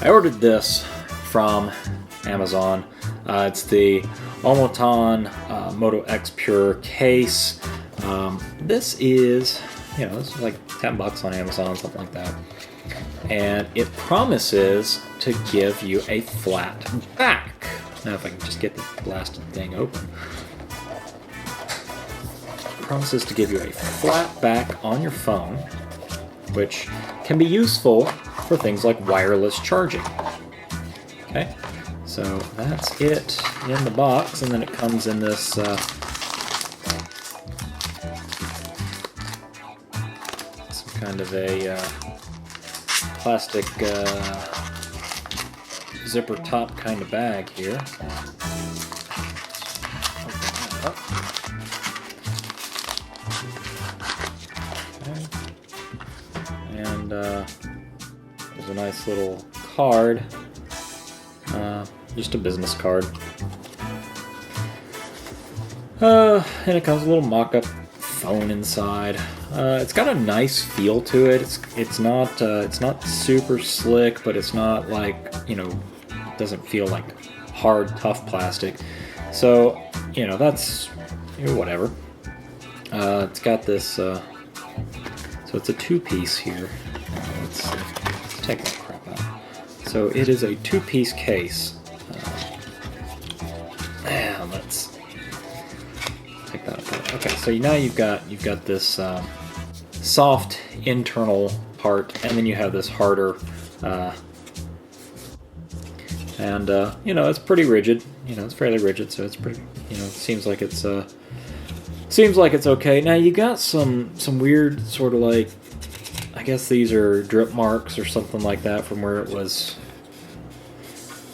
I ordered this from Amazon. It's the Omoton Moto X Pure case. This is, this is like 10 bucks on Amazon, something like that. And it promises to give you a flat back. Now if I can just get the blasted thing open. It promises to give you a flat back on your phone, which can be useful for things like wireless charging. Okay, so that's it in the box, and then it comes in this some kind of a plastic zipper top kind of bag here. Okay. And there's a nice little card, just a business card. And it comes with a little mock-up phone inside. It's got a nice feel to it. It's not super slick, but it's not like, it doesn't feel like hard, tough plastic. So, that's whatever. It's got this. So it's a two-piece here. Let's take that crap out. So it is a two-piece case. And let's take that apart. Okay, so now you've got this soft internal part, and then you have this harder, and it's pretty rigid. It's fairly rigid, so it's pretty. It seems like it's okay. Now you got some weird sort of like, I guess these are drip marks or something like that from where it was.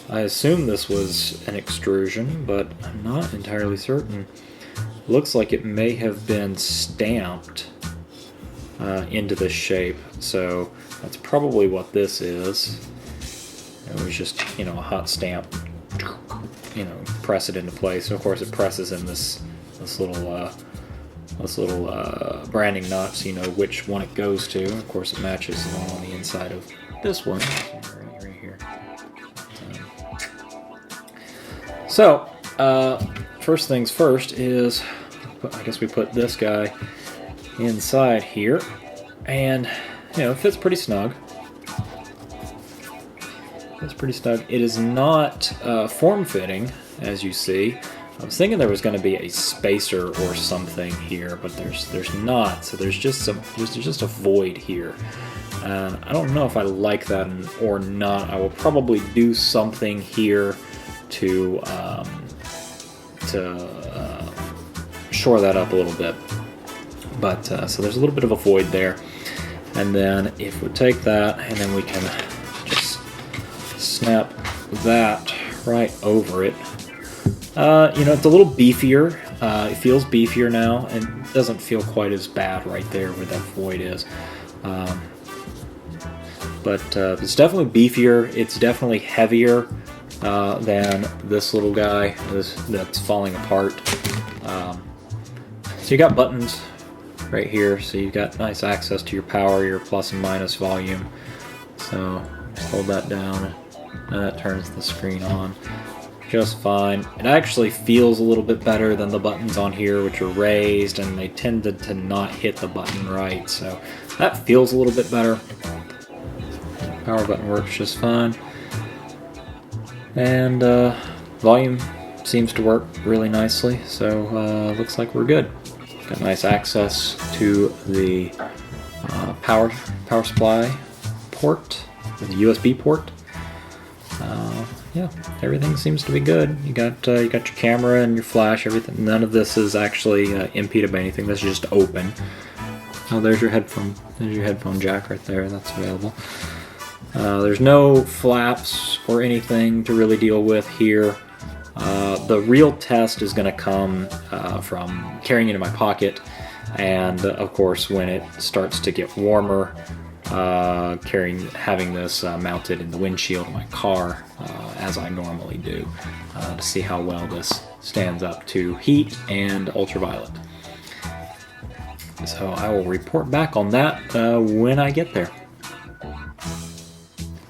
I assume this was an extrusion, but I'm not entirely certain. Looks like it may have been stamped into this shape, so that's probably what this is. It was just, a hot stamp, press it into place. So of course it presses in this little branding notch, so you know which one it goes to. Of course it matches the one on the inside of this one, right here. So, first things first is, I guess we put this guy inside here, and it fits pretty snug. It's pretty snug. It is not form-fitting, as you see. I was thinking there was going to be a spacer or something here, but there's not. So there's just a void here. And I don't know if I like that or not. I will probably do something here to shore that up a little bit. But so there's a little bit of a void there. And then if we take that and then we can just snap that right over it. It's a little beefier. It feels beefier now, and doesn't feel quite as bad right there where that void is. But it's definitely beefier. It's definitely heavier than this little guy that's falling apart. So you got buttons right here, so you've got nice access to your power, your plus and minus volume. So just hold that down, and that turns the screen on just fine. It actually feels a little bit better than the buttons on here, which are raised, and they tended to not hit the button right, so that feels a little bit better. Power button works just fine, and volume seems to work really nicely, so looks like we're good. Got nice access to the power supply port, the USB port. Yeah, everything seems to be good. You got your camera and your flash, everything. None of this is actually impeded by anything. This is just open. Oh, there's your headphone. There's your headphone jack right there. That's available. There's no flaps or anything to really deal with here. The real test is going to come from carrying it in my pocket, and of course when it starts to get warmer, having this mounted in the windshield of my car, as I normally do, to see how well this stands up to heat and ultraviolet. So I will report back on that when I get there.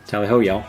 Tally ho, y'all.